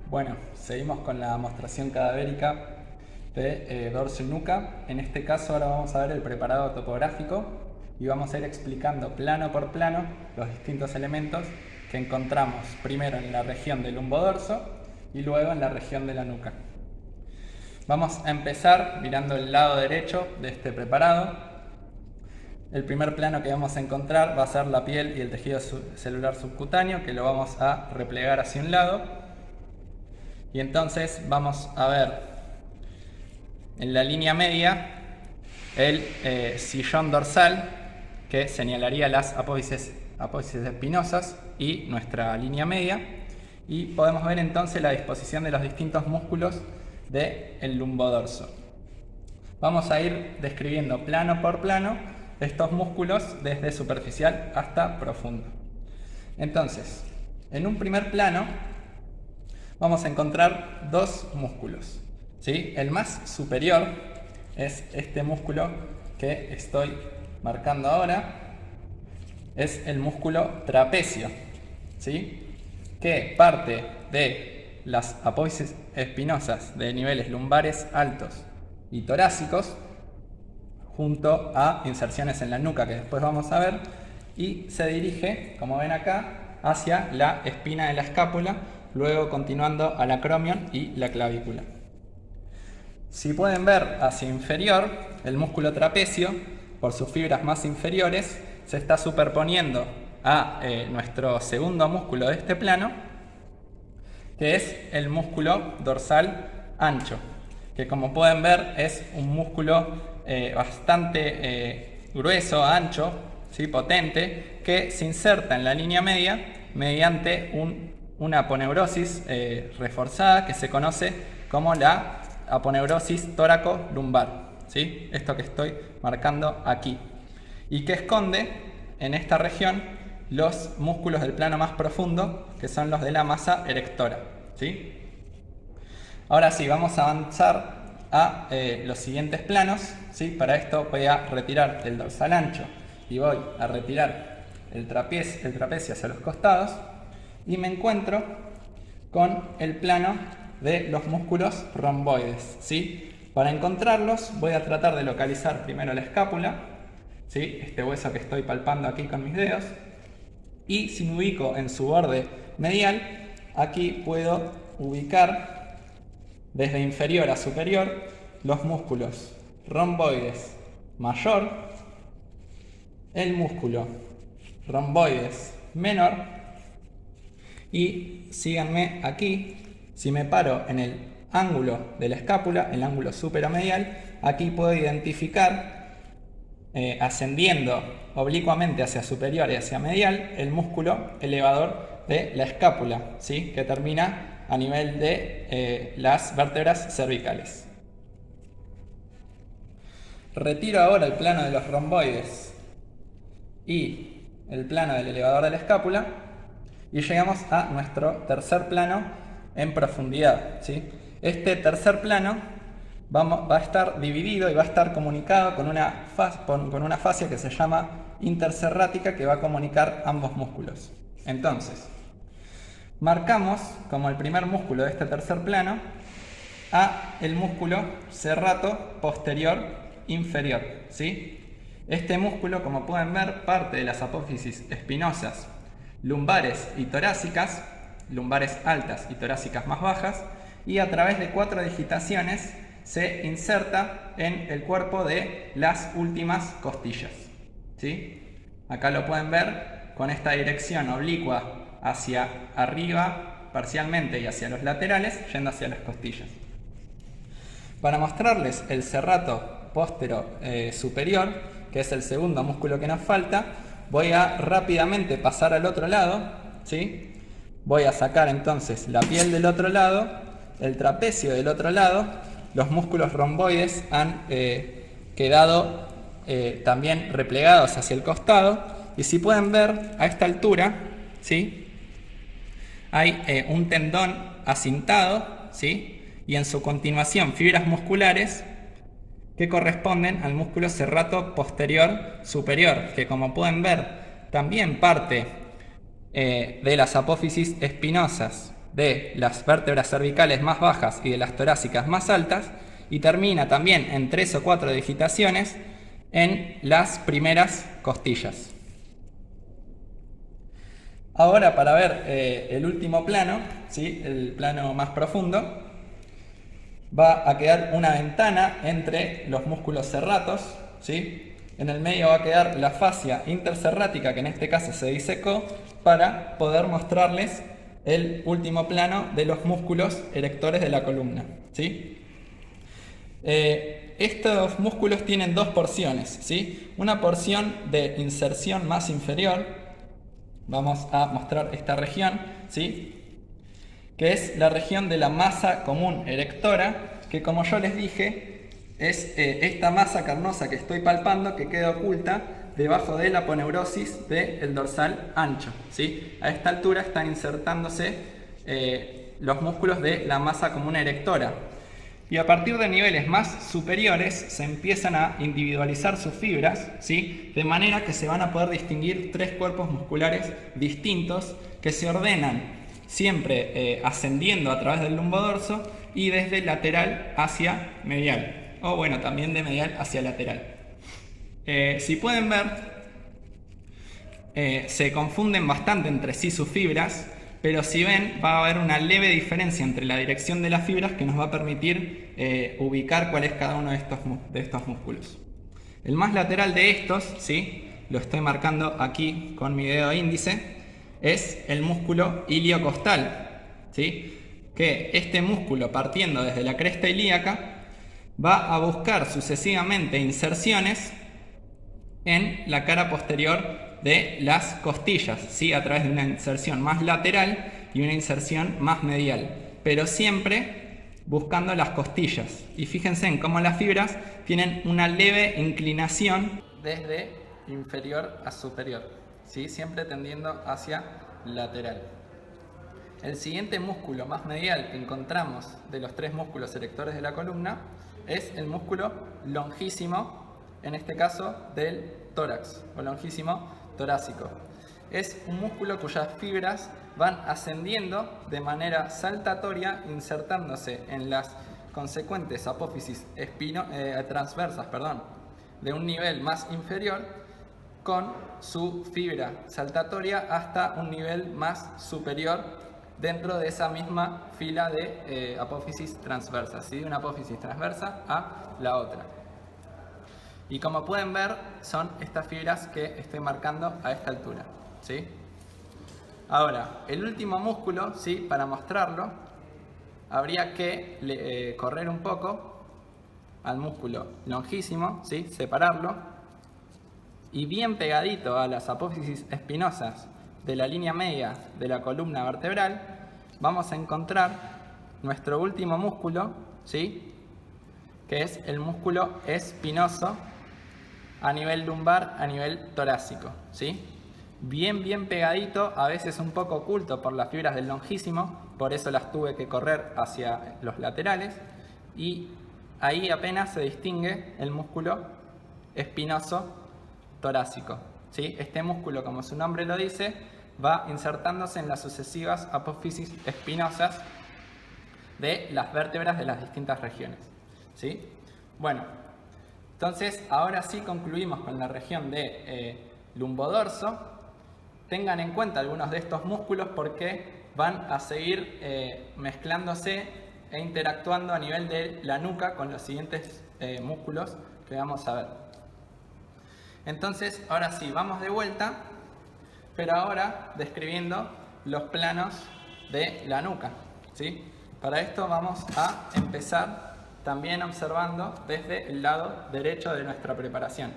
Bueno, seguimos con la mostración cadavérica de dorso y nuca. En este caso ahora vamos a ver el preparado topográfico y vamos a ir explicando plano por plano los distintos elementos que encontramos primero en la región del lumbodorso y luego en la región de la nuca. Vamos a empezar mirando el lado derecho de este preparado. El primer plano que vamos a encontrar va a ser la piel y el tejido celular subcutáneo, que lo vamos a replegar hacia un lado. Y entonces vamos a ver en la línea media el sillón dorsal, que señalaría las apófisis espinosas y nuestra línea media. Y podemos ver entonces la disposición de los distintos músculos del lumbodorso. Vamos a ir describiendo plano por plano estos músculos desde superficial hasta profundo. Entonces, en un primer plano vamos a encontrar dos músculos, ¿sí? El más superior es este músculo que estoy marcando ahora, es el músculo trapecio, ¿sí? Que parte de las apófisis espinosas de niveles lumbares altos y torácicos, junto a inserciones en la nuca que después vamos a ver, y se dirige, como ven acá, hacia la espina de la escápula, luego continuando al acromion y la clavícula. Si pueden ver hacia inferior, el músculo trapecio, por sus fibras más inferiores, se está superponiendo a nuestro segundo músculo de este plano, que es el músculo dorsal ancho, que como pueden ver es un músculo bastante grueso, ancho, ¿sí? Potente, que se inserta en la línea media mediante una aponeurosis reforzada que se conoce como la aponeurosis tóraco-lumbar, ¿sí? Esto que estoy marcando aquí, y que esconde en esta región los músculos del plano más profundo, que son los de la masa erectora, ¿sí? Ahora sí, vamos a avanzar a los siguientes planos, ¿sí? Para esto voy a retirar el dorsal ancho y voy a retirar el trapecio hacia los costados, y me encuentro con el plano de los músculos romboides, ¿sí? Para encontrarlos voy a tratar de localizar primero la escápula, ¿sí? Este hueso que estoy palpando aquí con mis dedos, y si me ubico en su borde medial, aquí puedo ubicar desde inferior a superior los músculos romboides mayor, el músculo romboides menor, y síganme aquí, si me paro en el ángulo de la escápula, el ángulo superomedial, aquí puedo identificar ascendiendo oblicuamente hacia superior y hacia medial el músculo elevador de la escápula, ¿sí? Que termina a nivel de las vértebras cervicales. Retiro ahora el plano de los romboides y el plano del elevador de la escápula y llegamos a nuestro tercer plano en profundidad, ¿sí? Este tercer plano va a estar dividido y va a estar comunicado con una fascia que se llama intercerrática, que va a comunicar ambos músculos. Entonces, marcamos como el primer músculo de este tercer plano a el músculo serrato posterior inferior, ¿sí? Este músculo, como pueden ver, parte de las apófisis espinosas lumbares y torácicas, lumbares altas y torácicas más bajas, y a través de 4 digitaciones se inserta en el cuerpo de las últimas costillas, ¿sí? Acá lo pueden ver con esta dirección oblicua hacia arriba parcialmente y hacia los laterales, yendo hacia las costillas. Para mostrarles el serrato póstero superior, que es el segundo músculo que nos falta, voy a rápidamente pasar al otro lado, ¿sí? Voy a sacar entonces la piel del otro lado, el trapecio del otro lado. Los músculos romboides han quedado también replegados hacia el costado, y si pueden ver a esta altura, ¿sí? Hay un tendón acintado, ¿sí? Y en su continuación fibras musculares que corresponden al músculo serrato posterior superior, que como pueden ver también parte de las apófisis espinosas de las vértebras cervicales más bajas y de las torácicas más altas, y termina también en 3 o 4 digitaciones en las primeras costillas. Ahora, para ver el último plano, ¿sí? El plano más profundo, va a quedar una ventana entre los músculos serratos, ¿sí? En el medio va a quedar la fascia interserrática, que en este caso se disecó, para poder mostrarles el último plano de los músculos erectores de la columna, ¿sí? Estos músculos tienen dos porciones, ¿sí? Una porción de inserción más inferior. Vamos a mostrar esta región, ¿sí? Que es la región de la masa común erectora, que como yo les dije, es esta masa carnosa que estoy palpando que queda oculta debajo de la aponeurosis del dorsal ancho, ¿sí? A esta altura están insertándose los músculos de la masa común erectora. Y a partir de niveles más superiores se empiezan a individualizar sus fibras, ¿sí? De manera que se van a poder distinguir 3 cuerpos musculares distintos que se ordenan siempre ascendiendo a través del lumbodorso y desde lateral hacia medial, o bueno, también de medial hacia lateral. Si pueden ver, se confunden bastante entre sí sus fibras, pero si ven, va a haber una leve diferencia entre la dirección de las fibras que nos va a permitir ubicar cuál es cada uno de estos músculos. El más lateral de estos, ¿sí? Lo estoy marcando aquí con mi dedo índice, es el músculo iliocostal, ¿sí? Que este músculo, partiendo desde la cresta ilíaca, va a buscar sucesivamente inserciones en la cara posterior de las costillas, ¿sí? A través de una inserción más lateral y una inserción más medial, pero siempre buscando las costillas. Y fíjense en cómo las fibras tienen una leve inclinación desde inferior a superior, ¿sí? Siempre tendiendo hacia lateral. El siguiente músculo más medial que encontramos de los 3 músculos erectores de la columna es el músculo longísimo, en este caso del tórax o longísimo torácico. Es un músculo cuyas fibras van ascendiendo de manera saltatoria, insertándose en las consecuentes apófisis transversas, de un nivel más inferior, con su fibra saltatoria hasta un nivel más superior dentro de esa misma fila de apófisis transversas, ¿sí? De una apófisis transversa a la otra. Y como pueden ver, son estas fibras que estoy marcando a esta altura, ¿sí? Ahora, el último músculo, ¿sí? Para mostrarlo, habría que correr un poco al músculo longísimo, ¿sí? Separarlo, y bien pegadito a las apófisis espinosas de la línea media de la columna vertebral, vamos a encontrar nuestro último músculo, ¿sí? Que es el músculo espinoso a nivel lumbar, a nivel torácico, ¿sí? Bien pegadito, a veces un poco oculto por las fibras del longísimo, por eso las tuve que correr hacia los laterales, y ahí apenas se distingue el músculo espinoso torácico, ¿sí? Este músculo, como su nombre lo dice, va insertándose en las sucesivas apófisis espinosas de las vértebras de las distintas regiones, ¿sí? Bueno, entonces ahora sí concluimos con la región de lumbodorso. Tengan en cuenta algunos de estos músculos porque van a seguir mezclándose e interactuando a nivel de la nuca con los siguientes músculos que vamos a ver. Entonces, ahora sí, vamos de vuelta, pero ahora describiendo los planos de la nuca, ¿sí? Para esto vamos a empezar también observando desde el lado derecho de nuestra preparación.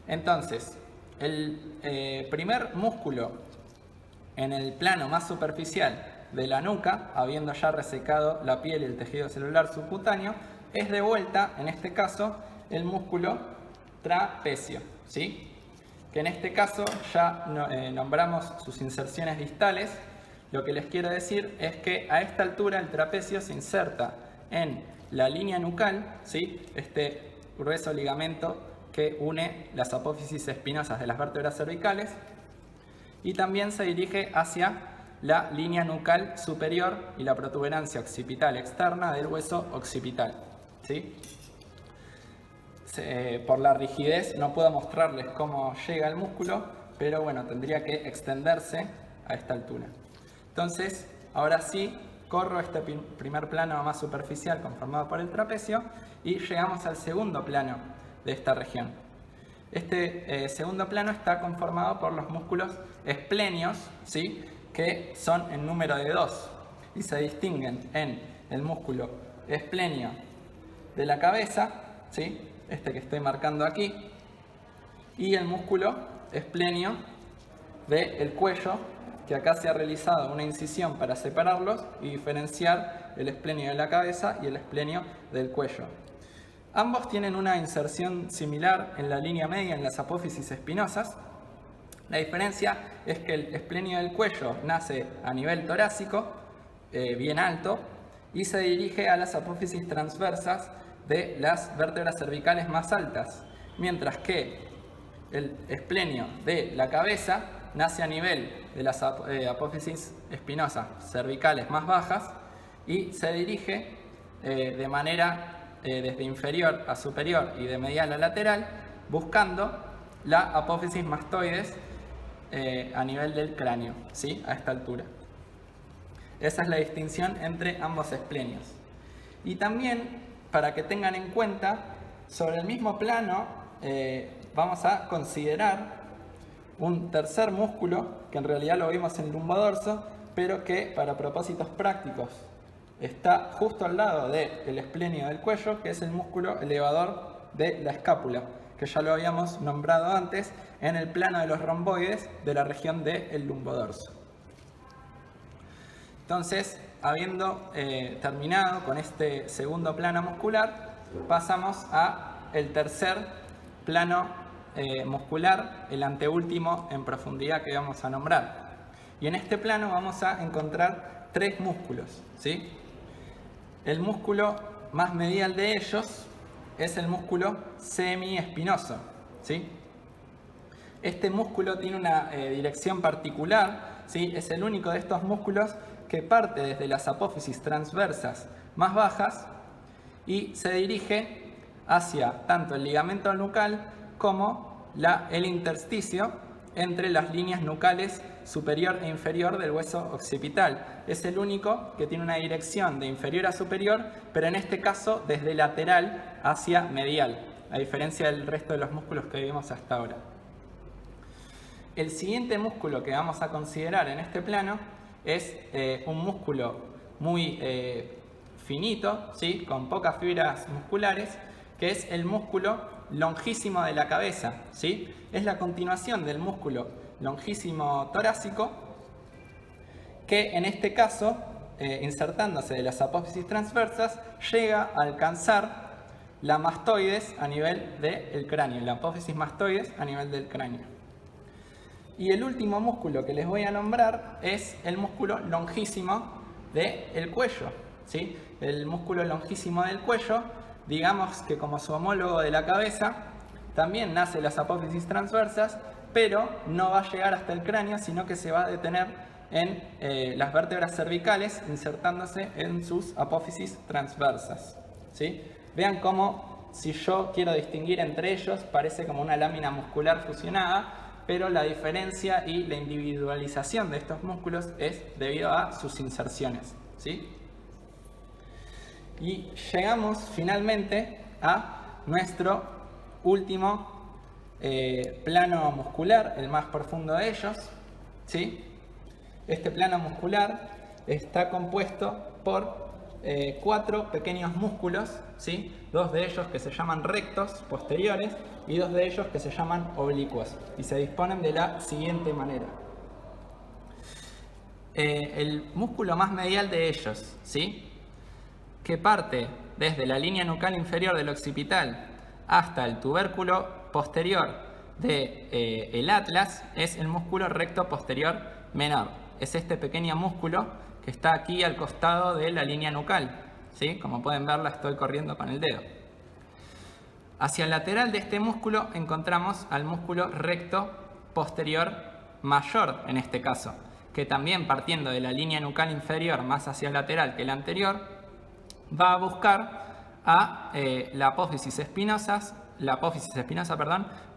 Entonces, el primer músculo en el plano más superficial de la nuca, habiendo ya resecado la piel y el tejido celular subcutáneo, es de vuelta, en este caso, el músculo trapecio, ¿sí? Que en este caso ya nombramos sus inserciones distales. Lo que les quiero decir es que a esta altura el trapecio se inserta en la línea nucal, ¿sí? Este grueso ligamento que une las apófisis espinosas de las vértebras cervicales, y también se dirige hacia la línea nucal superior y la protuberancia occipital externa del hueso occipital, ¿sí? Por la rigidez no puedo mostrarles cómo llega el músculo, pero bueno, tendría que extenderse a esta altura. Entonces, ahora sí, corro este primer plano más superficial conformado por el trapecio y llegamos al segundo plano de esta región. Este segundo plano está conformado por los músculos esplenios, ¿sí? Que son en número de 2 y se distinguen en el músculo esplenio de la cabeza, ¿sí? Este que estoy marcando aquí, y el músculo esplenio del cuello, que acá se ha realizado una incisión para separarlos y diferenciar el esplenio de la cabeza y el esplenio del cuello. Ambos tienen una inserción similar en la línea media en las apófisis espinosas. La diferencia es que el esplenio del cuello nace a nivel torácico, bien alto, y se dirige a las apófisis transversas de las vértebras cervicales más altas, mientras que el esplenio de la cabeza nace a nivel de las apófisis espinosas cervicales más bajas y se dirige de manera desde inferior a superior y de medial a lateral, buscando la apófisis mastoides a nivel del cráneo, ¿sí? A esta altura. Esa es la distinción entre ambos esplenios. Y también, para que tengan en cuenta, sobre el mismo plano vamos a considerar un tercer músculo, que en realidad lo vimos en el lumbodorso, pero que para propósitos prácticos está justo al lado del esplenio del cuello, que es el músculo elevador de la escápula, que ya lo habíamos nombrado antes en el plano de los romboides de la región del lumbodorso. Entonces, habiendo terminado con este segundo plano muscular, pasamos a el tercer plano muscular, el anteúltimo en profundidad que vamos a nombrar. Y en este plano vamos a encontrar tres músculos, ¿sí? El músculo más medial de ellos es el músculo semiespinoso, ¿sí? Este músculo tiene una dirección particular, ¿sí? Es el único de estos músculos que parte desde las apófisis transversas más bajas y se dirige hacia tanto el ligamento nucal como el intersticio entre las líneas nucales superior e inferior del hueso occipital. Es el único que tiene una dirección de inferior a superior, pero en este caso desde lateral hacia medial, a diferencia del resto de los músculos que vimos hasta ahora. El siguiente músculo que vamos a considerar en este plano es un músculo muy finito, ¿sí? Con pocas fibras musculares, que es el músculo longísimo de la cabeza, ¿sí? Es la continuación del músculo longísimo torácico, que en este caso, insertándose de las apófisis transversas, llega a alcanzar la mastoides a nivel del cráneo, la apófisis mastoides a nivel del cráneo. Y el último músculo que les voy a nombrar es el músculo longísimo del cuello, ¿sí? El músculo longísimo del cuello, digamos que como su homólogo de la cabeza, también nace de las apófisis transversas, pero no va a llegar hasta el cráneo, sino que se va a detener en las vértebras cervicales, insertándose en sus apófisis transversas, ¿sí? Vean cómo, si yo quiero distinguir entre ellos, parece como una lámina muscular fusionada, pero la diferencia y la individualización de estos músculos es debido a sus inserciones, ¿sí? Y llegamos finalmente a nuestro último plano muscular, el más profundo de ellos, ¿sí? Este plano muscular está compuesto por 4 pequeños músculos, ¿sí? 2 de ellos que se llaman rectos posteriores y 2 de ellos que se llaman oblicuos y se disponen de la siguiente manera. El músculo más medial de ellos, ¿sí? Que parte desde la línea nucal inferior del occipital hasta el tubérculo posterior del atlas, es el músculo recto posterior menor. Es este pequeño músculo que está aquí al costado de la línea nucal, ¿sí? Como pueden ver, la estoy corriendo con el dedo. Hacia el lateral de este músculo encontramos al músculo recto posterior mayor, en este caso, que también partiendo de la línea nucal inferior más hacia el lateral que la anterior, va a buscar a la apófisis espinosa,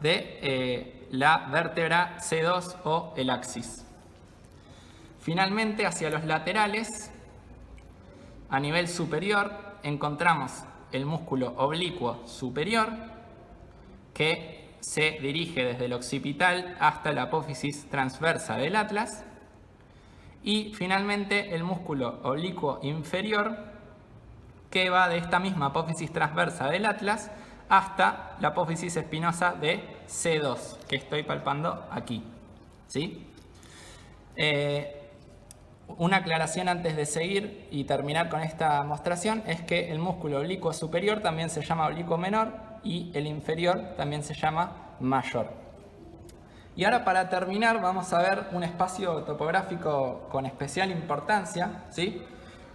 de la vértebra C2 o el axis. Finalmente, hacia los laterales, a nivel superior, encontramos el músculo oblicuo superior, que se dirige desde el occipital hasta la apófisis transversa del atlas. Y finalmente el músculo oblicuo inferior, que va de esta misma apófisis transversa del atlas hasta la apófisis espinosa de C2, que estoy palpando aquí, ¿sí? Una aclaración antes de seguir y terminar con esta mostración es que el músculo oblicuo superior también se llama oblicuo menor y el inferior también se llama mayor. Y ahora, para terminar, vamos a ver un espacio topográfico con especial importancia, ¿sí?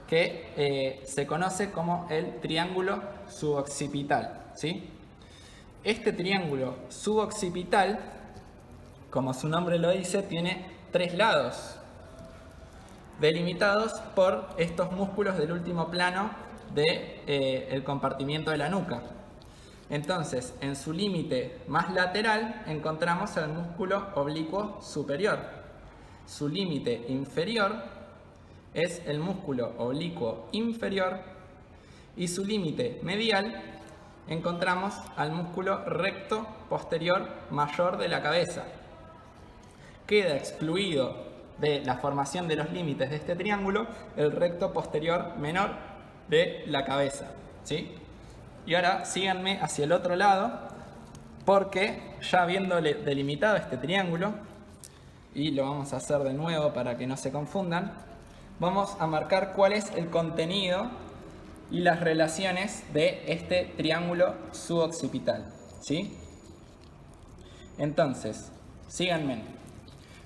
Que se conoce como el triángulo suboccipital, ¿sí? Este triángulo suboccipital, como su nombre lo dice, tiene 3 lados, delimitados por estos músculos del último plano del compartimiento de la nuca. Entonces, en su límite más lateral encontramos el músculo oblicuo superior. Su límite inferior es el músculo oblicuo inferior y su límite medial encontramos al músculo recto posterior mayor de la cabeza. Queda excluido de la formación de los límites de este triángulo el recto posterior menor de la cabeza, ¿sí? Y ahora síganme hacia el otro lado, porque ya habiendo delimitado este triángulo, y lo vamos a hacer de nuevo para que no se confundan, vamos a marcar cuál es el contenido y las relaciones de este triángulo suboccipital, ¿sí? Entonces, síganme.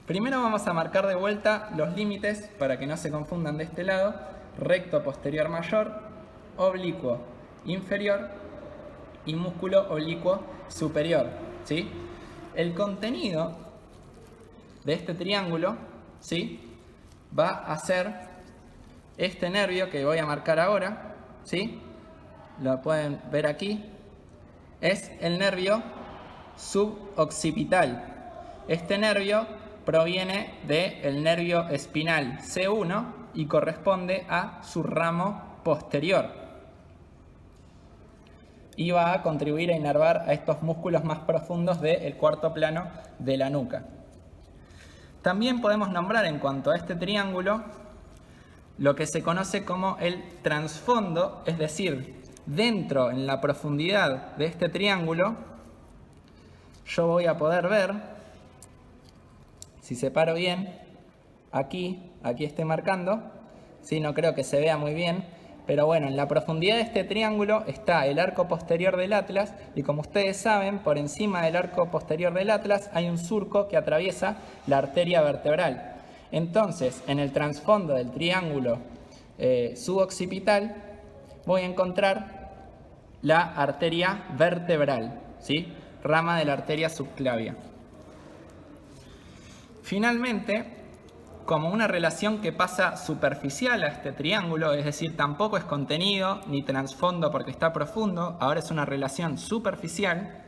Primero vamos a marcar de vuelta los límites para que no se confundan de este lado: recto posterior mayor, oblicuo inferior y músculo oblicuo superior, ¿sí? El contenido de este triángulo, ¿sí?, va a ser este nervio que voy a marcar ahora, ¿sí? Lo pueden ver aquí. Es el nervio suboccipital. Este nervio proviene del nervio espinal C1 y corresponde a su ramo posterior. Y va a contribuir a inervar a estos músculos más profundos del cuarto plano de la nuca. También podemos nombrar, en cuanto a este triángulo, lo que se conoce como el trasfondo, es decir, dentro, en la profundidad de este triángulo, yo voy a poder ver, si separo bien, aquí estoy marcando, ¿sí? No creo que se vea muy bien, pero bueno, en la profundidad de este triángulo está el arco posterior del atlas, y como ustedes saben, por encima del arco posterior del atlas hay un surco que atraviesa la arteria vertebral. Entonces, en el trasfondo del triángulo suboccipital voy a encontrar la arteria vertebral, ¿sí?, rama de la arteria subclavia. Finalmente, como una relación que pasa superficial a este triángulo, es decir, tampoco es contenido ni trasfondo porque está profundo, ahora es una relación superficial,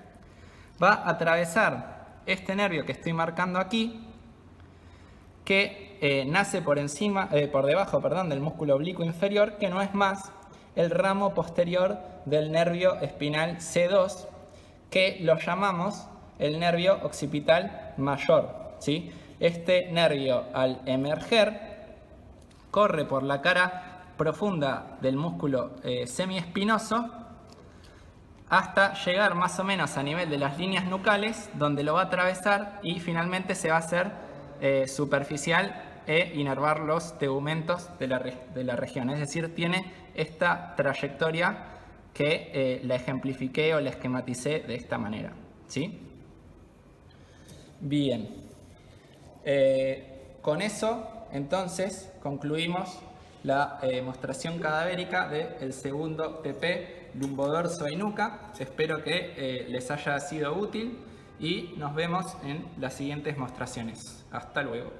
va a atravesar este nervio que estoy marcando aquí, que nace por debajo del músculo oblicuo inferior, que no es más el ramo posterior del nervio espinal C2, que lo llamamos el nervio occipital mayor, ¿sí? Este nervio, al emerger, corre por la cara profunda del músculo semiespinoso hasta llegar más o menos a nivel de las líneas nucales, donde lo va a atravesar y finalmente se va a hacer superficial e inervar los tegumentos de la región. Es decir, tiene esta trayectoria que la ejemplifiqué o la esquematicé de esta manera, ¿sí? Bien. Con eso, entonces, concluimos la mostración cadavérica del segundo TP lumbodorso y nuca. Espero que les haya sido útil y nos vemos en las siguientes mostraciones. Hasta luego.